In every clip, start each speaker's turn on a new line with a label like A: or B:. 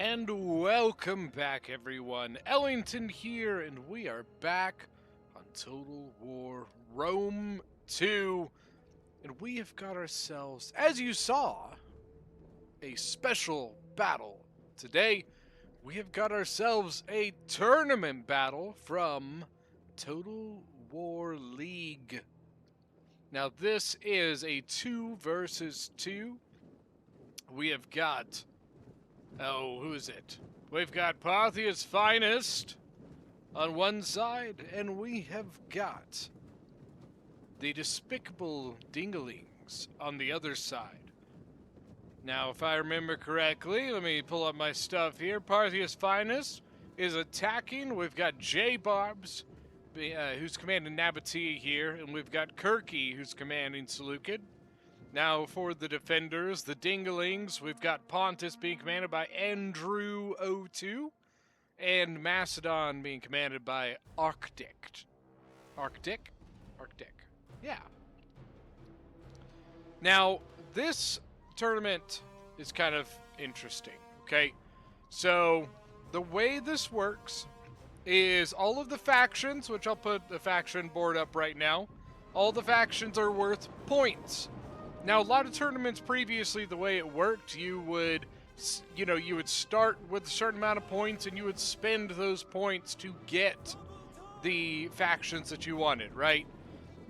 A: And welcome back, everyone. Ellington here, and we are back on Total War Rome 2. And we have got ourselves, as you saw, a special battle. Today, we have got ourselves a tournament battle from Total War League. Now, this is a 2 versus 2. We have got... Oh, who is it? We've got Parthia's finest on one side, and we have got the Despicable Dingalings on the other side. Now, if I remember correctly, let me pull up my stuff here. Parthia's finest is attacking. We've got J-Barbs, who's commanding Nabatea here, and we've got Kirky, who's commanding Seleucid. Now, for the defenders, the Dingalings, we've got Pontus being commanded by Andrew O2, and Macedon being commanded by Arctic. Arctic? Yeah. Now, this tournament is kind of interesting, okay? So, the way this works is all of the factions, which I'll put the faction board up right now, all the factions are worth points. Now, a lot of tournaments previously, the way it worked, you would start with a certain amount of points and you would spend those points to get the factions that you wanted, right?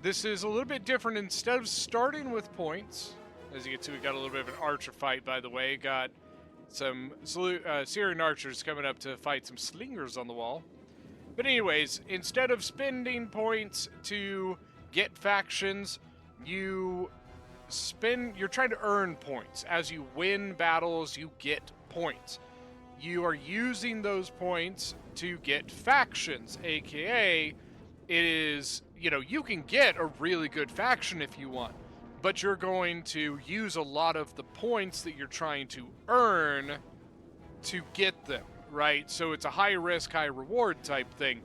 A: This is a little bit different. Instead of starting with points, as you can see, we got a little bit of an archer fight, by the way. Got some Syrian archers coming up to fight some slingers on the wall. But anyways, instead of spending points to get factions, you're trying to earn points. As you win battles, you get points. You are using those points to get factions, aka you can get a really good faction if you want, but you're going to use a lot of the points that you're trying to earn to get them, right? So it's a high risk, high reward type thing.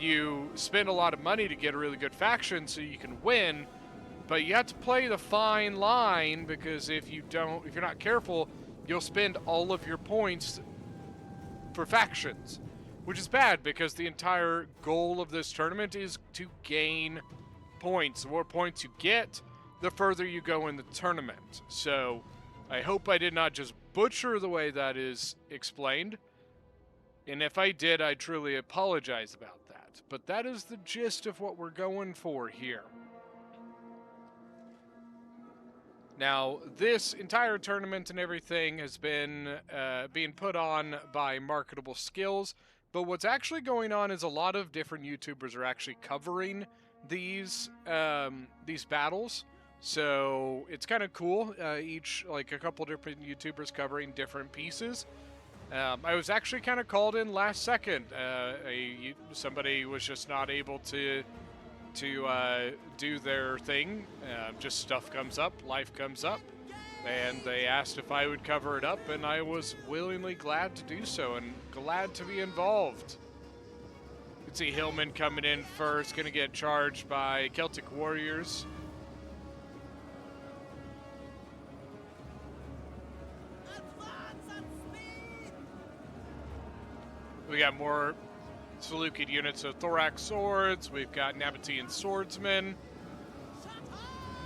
A: You spend a lot of money to get a really good faction so you can win, but you have to play the fine line, because if you're not careful, you'll spend all of your points for factions, which is bad because the entire goal of this tournament is to gain points. The more points you get, the further you go in the tournament. So I hope I did not just butcher the way that is explained, and if I did, I truly apologize about that. But that is the gist of what we're going for here. Now, this entire tournament and everything has been being put on by Marketable Skills, but what's actually going on is a lot of different YouTubers are actually covering these battles, so it's kind of cool. A couple different YouTubers covering different pieces. I was actually kind of called in last second. Somebody was just not able to do their thing. Just stuff comes up, life comes up, and they asked if I would cover it up, and I was willingly glad to do so and glad to be involved. You can see Hillman coming in first, going to get charged by Celtic Warriors. We got more Seleucid units, so thorax swords, we've got Nabatean swordsmen.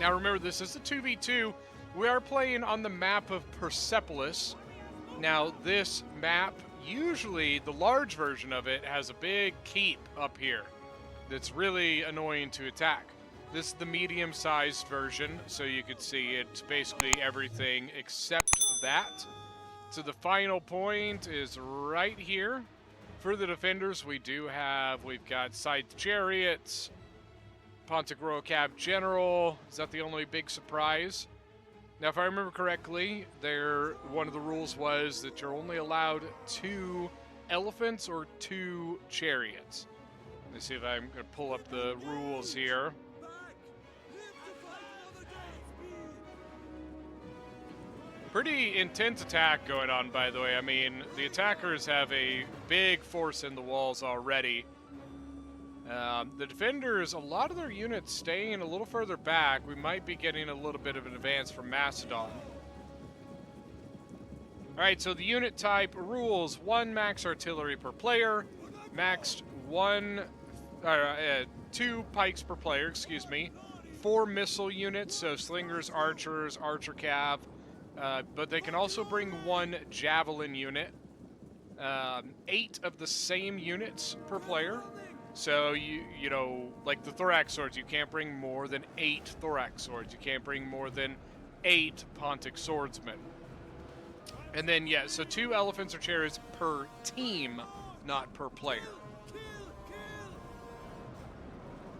A: Now remember, this is a 2v2. We are playing on the map of Persepolis. Now this map, usually the large version of it, has a big keep up here that's really annoying to attack. This is the medium-sized version, so you can see it's basically everything except that. So the final point is right here. For the defenders, we've got Scythe Chariots, Pontic Royal Cab General. Is that the only big surprise? Now, if I remember correctly, one of the rules was that you're only allowed 2 elephants or 2 chariots. Let me see if I'm going to pull up the rules here. Pretty intense attack going on, by the way. I mean, the attackers have a big force in the walls already. The defenders, a lot of their units staying a little further back. We might be getting a little bit of an advance from Macedon. Alright, so the unit type rules: 1 max artillery per player, maxed 2 pikes per player, excuse me, 4 missile units, so slingers, archers, archer cav, but they can also bring 1 javelin unit, 8 of the same units per player. So you know, like the thorax swords, you can't bring more than 8 thorax swords. You can't bring more than 8 Pontic swordsmen. And then, yeah, so 2 elephants or chariots per team, not per player.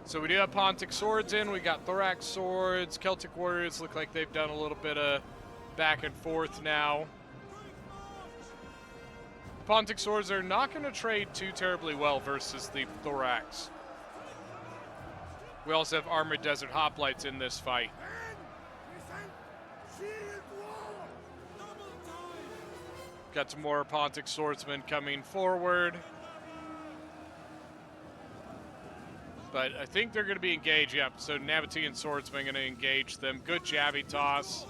A: So we do have Pontic swords in. We got thorax swords. Celtic warriors look like they've done a little bit of back and forth now. Pontic swords are not going to trade too terribly well versus the thorax. We also have armored desert hoplites in this fight. Got some more Pontic swordsmen coming forward. But I think they're going to be engaged. Yep, so Nabatean swordsmen going to engage them. Good jabby toss.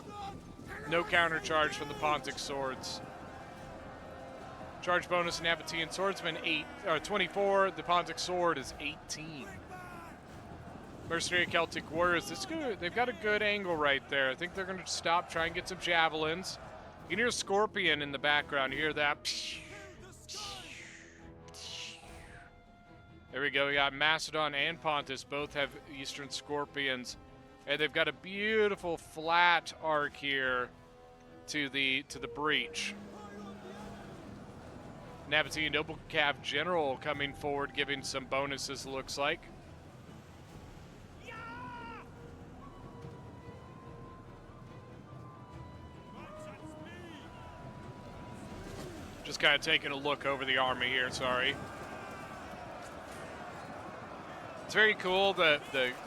A: No counter charge from the Pontic swords. Charge bonus Nabatean swordsman 24. The Pontic sword is 18. Mercenary Celtic warriors. This good. They've got a good angle right there. I think they're going to stop, try and get some javelins. You can hear a scorpion in the background. You hear that? There we go. We got Macedon and Pontus. Both have Eastern Scorpions. And they've got a beautiful flat arc here to the breach. Nabatean Noble Cav General coming forward, giving some bonuses, looks like. Just kind of taking a look over the army here, sorry. It's very cool, the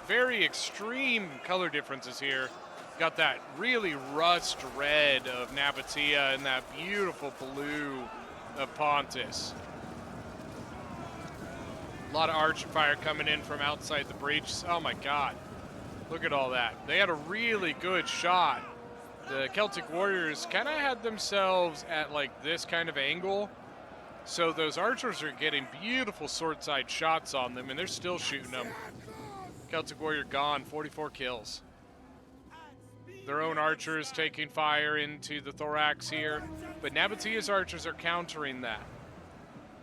A: very extreme color differences here. Got that really rust red of Nabatea and that beautiful blue of Pontus. A lot of archer fire coming in from outside the breach. Oh my god. Look at all that. They had a really good shot. The Celtic warriors kind of had themselves at like this kind of angle. So those archers are getting beautiful sword side shots on them, and they're still shooting them. Celtic warrior gone, 44 kills. Their own archers taking fire into the thorax here, but Nabatea's archers are countering that.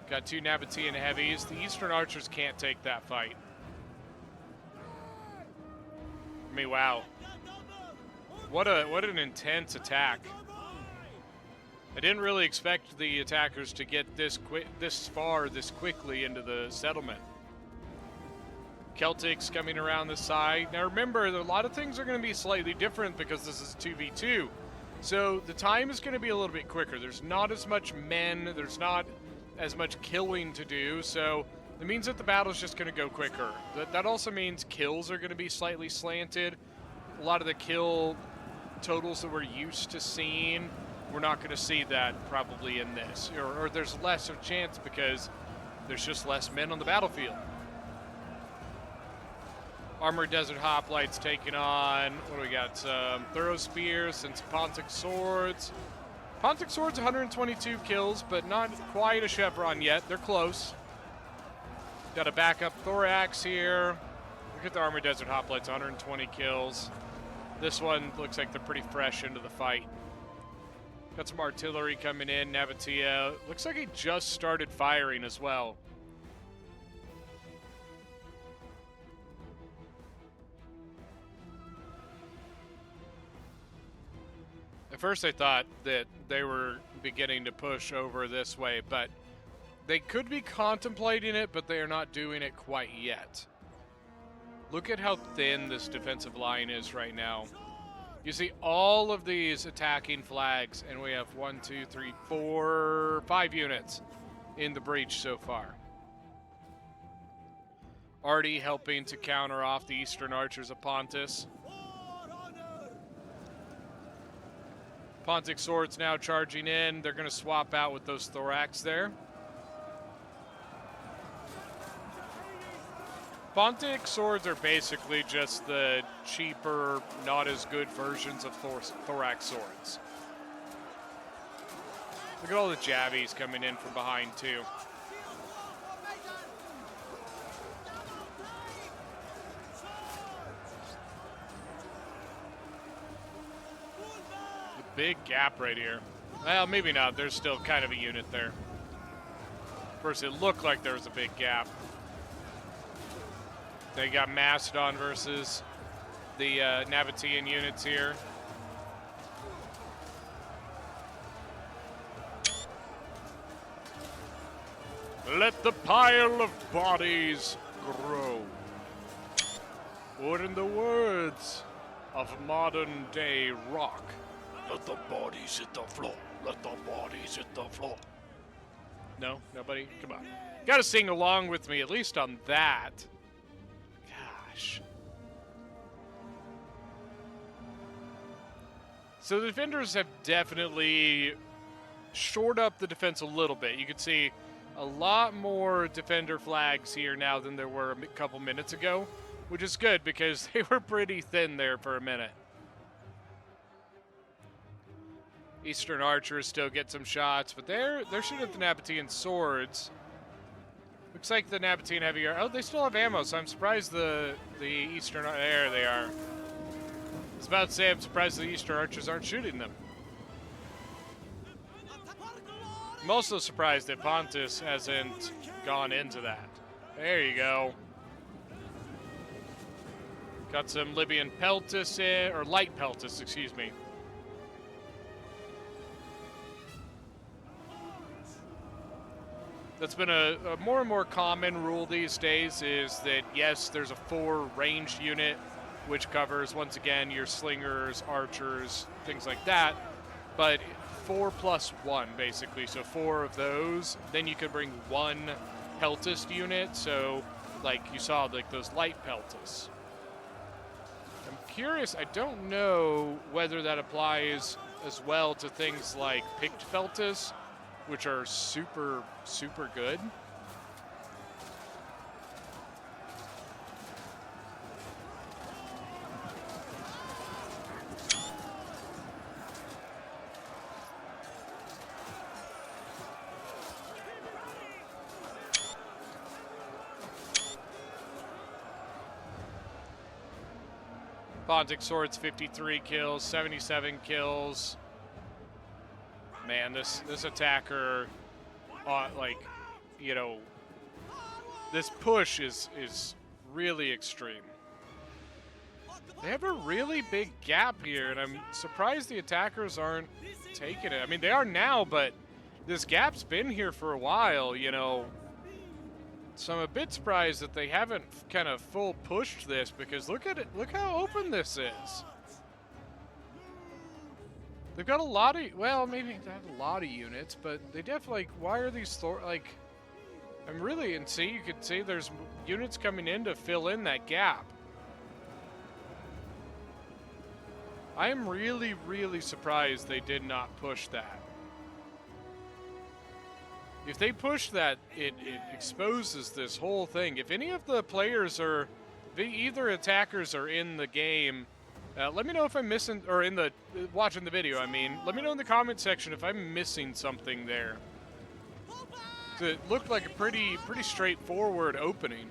A: Got 2 Nabatean heavies. The Eastern archers can't take that fight. I mean, wow. What an intense attack. I didn't really expect the attackers to get this far this quickly into the settlement. Celtics coming around the side. Now remember, a lot of things are going to be slightly different because this is 2v2. So the time is going to be a little bit quicker. There's not as much men. There's not as much killing to do. So it means that the battle's just going to go quicker. That also means kills are going to be slightly slanted. A lot of the kill totals that we're used to seeing, we're not going to see that probably in this. Or there's less of a chance because there's just less men on the battlefield. Armored Desert Hoplites taking on, what do we got? Some Thorough Spears and some Pontic Swords. Pontic Swords, 122 kills, but not quite a chevron yet. They're close. Got a backup Thorax here. Look at the Armored Desert Hoplites, 120 kills. This one looks like they're pretty fresh into the fight. Got some artillery coming in. Nabatea. Looks like he just started firing as well. At first I thought that they were beginning to push over this way, but they could be contemplating it, but they are not doing it quite yet. Look at how thin this defensive line is right now. You see all of these attacking flags, and we have 1, 2, 3, 4, 5 units in the breach so far. Already helping to counter off the Eastern Archers of Pontus. Pontic Swords now charging in. They're going to swap out with those Thorax there. Pontic Swords are basically just the cheaper, not as good versions of Thorax Swords. Look at all the jabbies coming in from behind, too. The big gap right here. Well, maybe not. There's still kind of a unit there. First, it looked like there was a big gap. They got Mastodon versus the Nabatean units here. Let the pile of bodies grow. Or in the words of modern day rock, let the bodies hit the floor. Let the bodies hit the floor. No? Nobody? Come on. Gotta sing along with me, at least on that. Gosh. So the defenders have definitely shored up the defense a little bit. You can see a lot more defender flags here now than there were a couple minutes ago, which is good because they were pretty thin there for a minute. Eastern archers still get some shots, but they're shooting at the Nabatean swords. Looks like the Nabatean heavy armor. Oh, they still have ammo, so I'm surprised the Eastern. There they are. I was about to say I'm surprised the Eastern archers aren't shooting them. I'm also surprised that Pontus hasn't gone into that. There you go. Got some Libyan Peltis in, or light Peltis, excuse me. That's been a more and more common rule these days is that, yes, there's a 4 ranged unit, which covers, once again, your slingers, archers, things like that. But 4 plus 1, basically. So 4 of those. Then you could bring 1 Peltist unit. So, like you saw, like those light Peltists. I'm curious. I don't know whether that applies as well to things like picked Peltists, which are super, super good. Pontic Swords, 53 kills, 77 kills. Man, this attacker, like, you know, this push is really extreme. They have a really big gap here, and I'm surprised the attackers aren't taking it. I mean, they are now, but this gap's been here for a while, you know. So I'm a bit surprised that they haven't kind of full pushed this, because look at it, look how open this is. They've got a lot of, well, maybe not a lot of units, but they definitely, like, why are these, like, I'm really, and see, you can see there's units coming in to fill in that gap. I am really, really surprised they did not push that. If they push that, it exposes this whole thing. If any of the players are, either attackers are in the game, let me know if I'm missing, or in the, watching the video, I mean. Let me know in the comment section if I'm missing something there. So it looked like a pretty straightforward opening.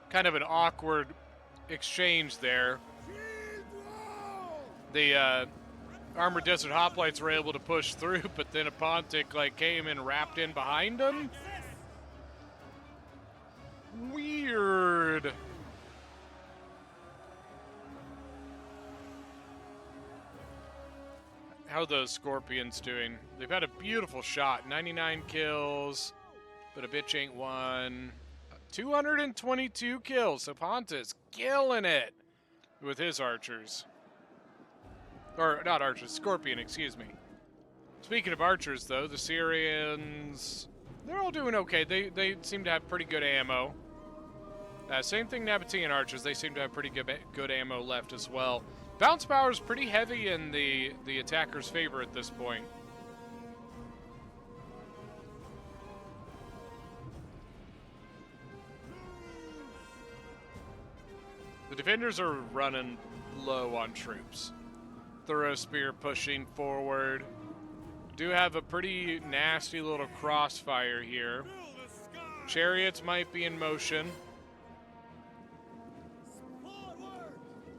A: Kind of an awkward exchange there. The Armored Desert Hoplites were able to push through, but then a Pontic, like, came and wrapped in behind them. Weird. How are those Scorpions doing? They've had a beautiful shot. 99 kills, but a bitch ain't one. 222 kills. So Pontus killing it with his archers. Or, not archers, Scorpion, excuse me. Speaking of archers, though, the Syrians, they're all doing okay. They seem to have pretty good ammo. Same thing, Nabatean archers. They seem to have pretty good ammo left as well. Bounce power is pretty heavy in the attacker's favor at this point. The defenders are running low on troops. Thorough spear pushing forward. Do have a pretty nasty little crossfire here. Chariots might be in motion.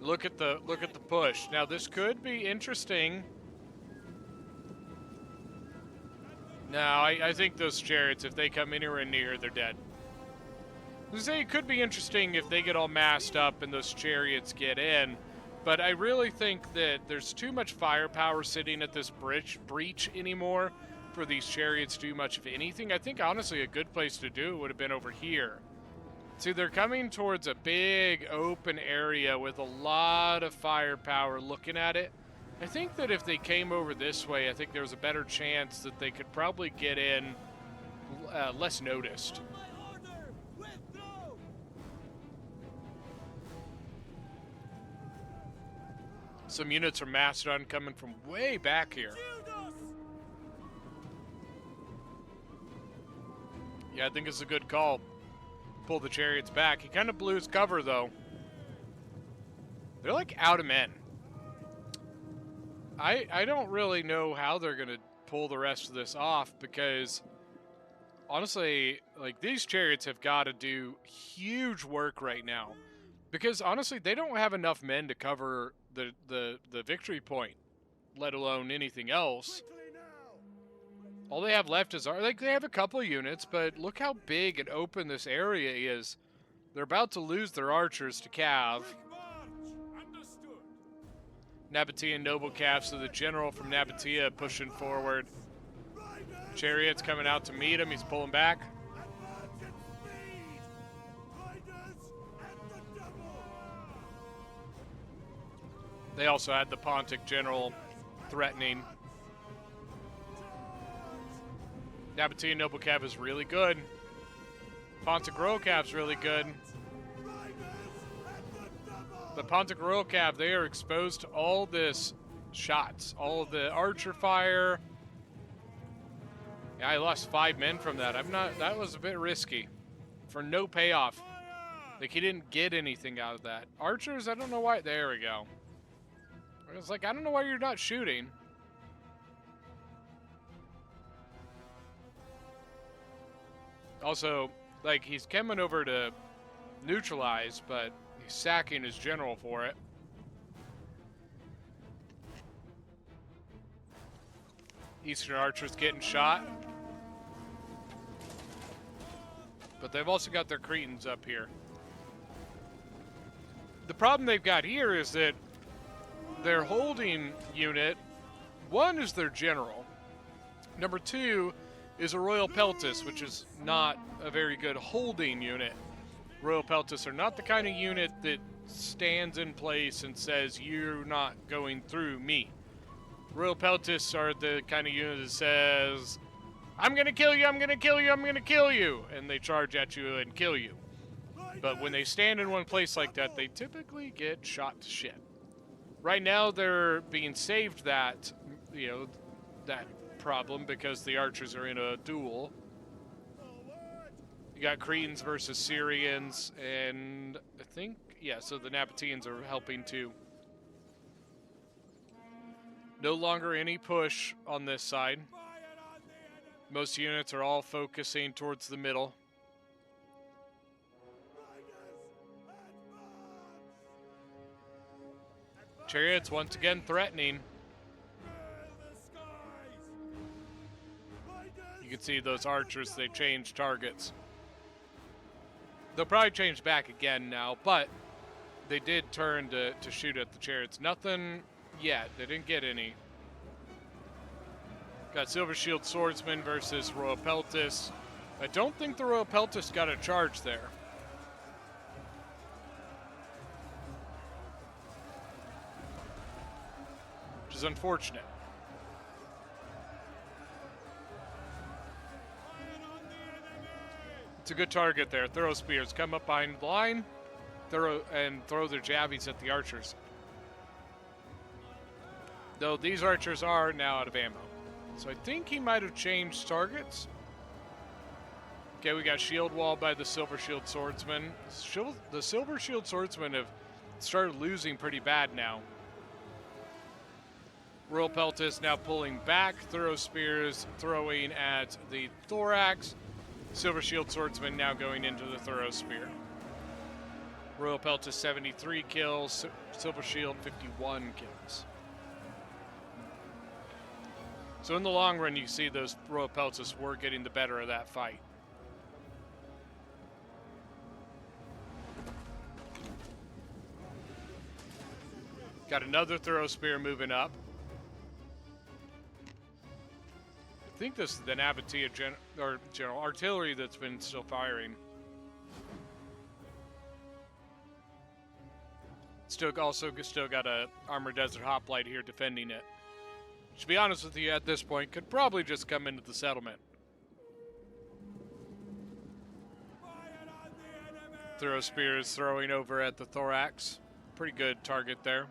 A: Look at the push. Now this could be interesting. Now I think those chariots, if they come anywhere near, they're dead. I was gonna say it could be interesting if they get all massed up and those chariots get in, but I really think that there's too much firepower sitting at this breach anymore for these chariots to do much of anything. I think honestly a good place to do it would have been over here. See, they're coming towards a big open area with a lot of firepower looking at it. I think that if they came over this way, I think there's a better chance that they could probably get in less noticed. Some units from Macedon coming from way back here. Yeah, I think it's a good call. Pull the chariots back. He kind of blew his cover, though. They're like out of men. I don't really know how they're going to pull the rest of this off because, honestly, like these chariots have got to do huge work right now. Because, honestly, they don't have enough men to cover the victory point, let alone anything else. All they have left is, like, they have a couple of units, but look how big and open this area is. They're about to lose their archers to Cav. Nabatean noble Cav, so the general from Nabatea pushing forward. Chariots coming out to meet him. He's pulling back. They also had the Pontic general threatening. Nabatean noble Cav is really good. Pontic royal Cav's really good. The Pontic royal Cav, they are exposed to all this shots, all of the archer fire. Yeah, I lost 5 men from that. That was a bit risky for no payoff. Like, he didn't get anything out of that. Archers, I don't know why. There we go. It's like, I don't know why you're not shooting. Also, like, he's coming over to neutralize, but he's sacking his general for it. Eastern archers getting shot. But they've also got their Cretans up here. The problem they've got here is that their holding unit, one is their general. Number 2 is a Royal Peltis, which is not a very good holding unit. Royal Peltis are not the kind of unit that stands in place and says, you're not going through me. Royal Peltis are the kind of unit that says, I'm going to kill you, I'm going to kill you, I'm going to kill you. And they charge at you and kill you. But when they stand in one place like that, they typically get shot to shit. Right now, they're being saved that, that problem because the archers are in a duel. You got Cretans versus Syrians, and I think, yeah, so the Nabateans are helping too. No longer any push on this side. Most units are all focusing towards the middle. Chariots once again threatening. You can see those archers, they've changed targets. They'll probably change back again now, but they did turn to shoot at the chariots. Nothing yet. They didn't get any. Got Silver Shield Swordsman versus Royal Peltis. I don't think the Royal Peltis got a charge there. Which is unfortunate. It's a good target there. Throw spears. Come up behind the line. Throw their jabbies at the archers. Though these archers are now out of ammo. So I think he might have changed targets. Okay, we got shield wall by the Silver Shield Swordsman. The Silver Shield Swordsmen have started losing pretty bad now. Royal Peltis now pulling back. Throw spears throwing at the thorax. Silver Shield Swordsman now going into the throw spear. Royal Peltis 73 kills. Silver Shield 51 kills. So in the long run, you see those Royal Peltis were getting the better of that fight. Got another throw spear moving up. I think this is the Nabatea General Artillery that's been still firing. Still got a Armored Desert Hoplite here defending it. To be honest with you, at this point, could probably just come into the settlement. Throw spears throwing over at the thorax. Pretty good target there.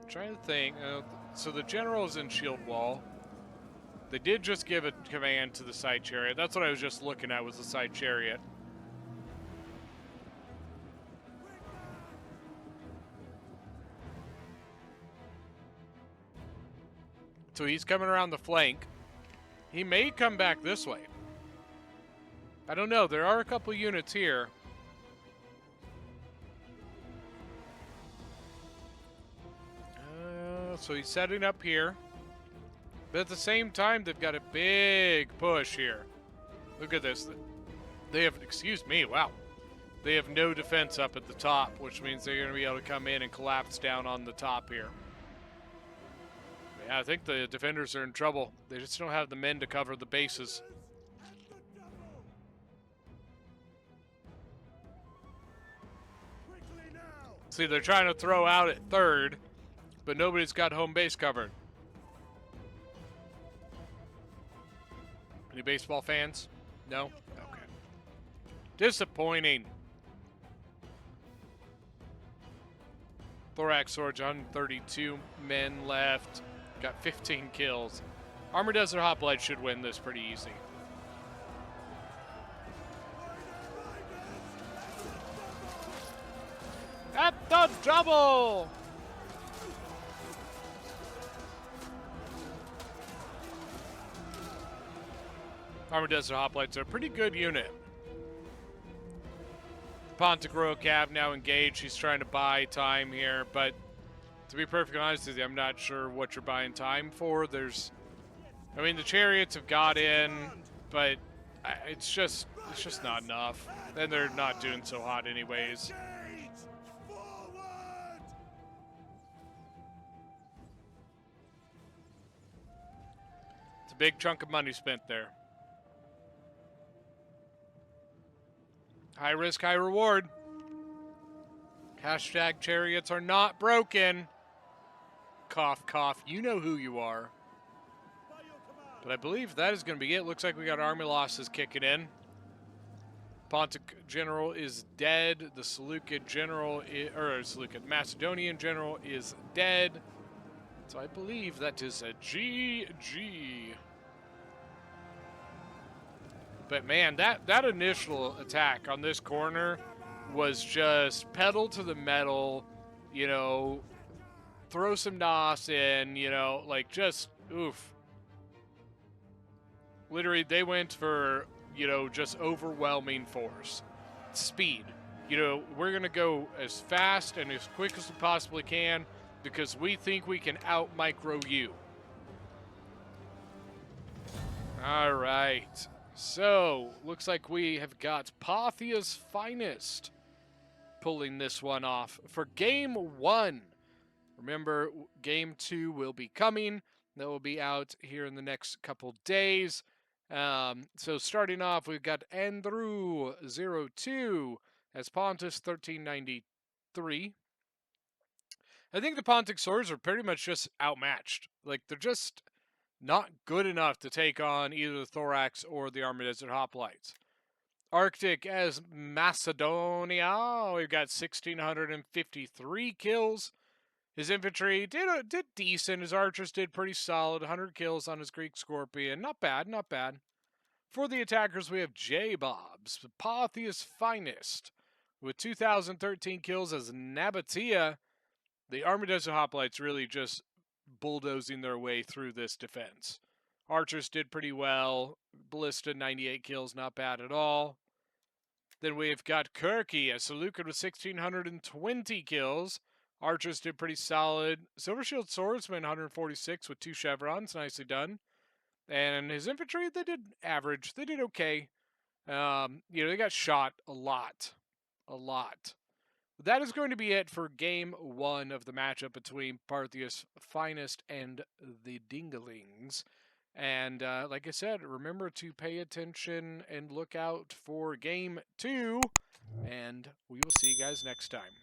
A: Trying to think. So the general's in shield wall. They did just give a command to the side chariot. That's what I was just looking at, was the side chariot. So he's coming around the flank. He may come back this way. I don't know. There are a couple units here. So he's setting up here. But at the same time, they've got a big push here. Look at this. They have, excuse me, wow. They have no defense up at the top, which means they're going to be able to come in and collapse down on the top here. Yeah, I think the defenders are in trouble. They just don't have the men to cover the bases. See, they're trying to throw out at third, but nobody's got home base covered. Any baseball fans? No? Okay. Disappointing. Thorax Swords, 132 men left. Got 15 kills. Armored Desert Hoplite should win this pretty easy. At the double! Armored Desert Hoplites are a pretty good unit. Pontic Royal Cav now engaged. He's trying to buy time here, but to be perfectly honest with you, I'm not sure what you're buying time for. I mean, the chariots have got in, but it's just not enough. And they're not doing so hot anyways. It's a big chunk of money spent there. High risk, high reward. Hashtag chariots are not broken. Cough, cough. You know who you are. But I believe that is going to be it. Looks like we got army losses kicking in. Pontic General is dead. The Seleucid General, Macedonian General is dead. So I believe that is a GG. But man, that initial attack on this corner was just pedal to the metal, you know, throw some NOS in, you know, like just, oof. Literally, they went for, you know, just overwhelming force. Speed. You know, we're going to go as fast and as quick as we possibly can because we think we can out-micro you. All right. So, looks like we have got Parthia's finest pulling this one off for Game 1. Remember, Game 2 will be coming. That will be out here in the next couple days. So starting off, we've got Andrew02 as Pontus 1393. I think the Pontic swords are pretty much just outmatched. Like, they're just not good enough to take on either the Thorax or the Armored Desert Hoplites. Arctic as Macedonia. We've got 1,653 kills. His infantry did decent. His archers did pretty solid. 100 kills on his Greek Scorpion. Not bad, not bad. For the attackers, we have J-Bobs, Parthia's finest. with 2,013 kills as Nabatea. The Army Desert Hoplites really just bulldozing their way through this defense. Archers did pretty well. Ballista, 98 kills, not bad at all. Then we've got Kirky as Seleucid with 1,620 kills. Archers did pretty solid. Silver Shield Swordsman, 146 with 2 chevrons, nicely done. And his infantry, they did average. They did okay. They got shot a lot. A lot. That is going to be it for game 1 of the matchup between Parthia's Finest and the Dingalings. And like I said, remember to pay attention and look out for game 2. And we will see you guys next time.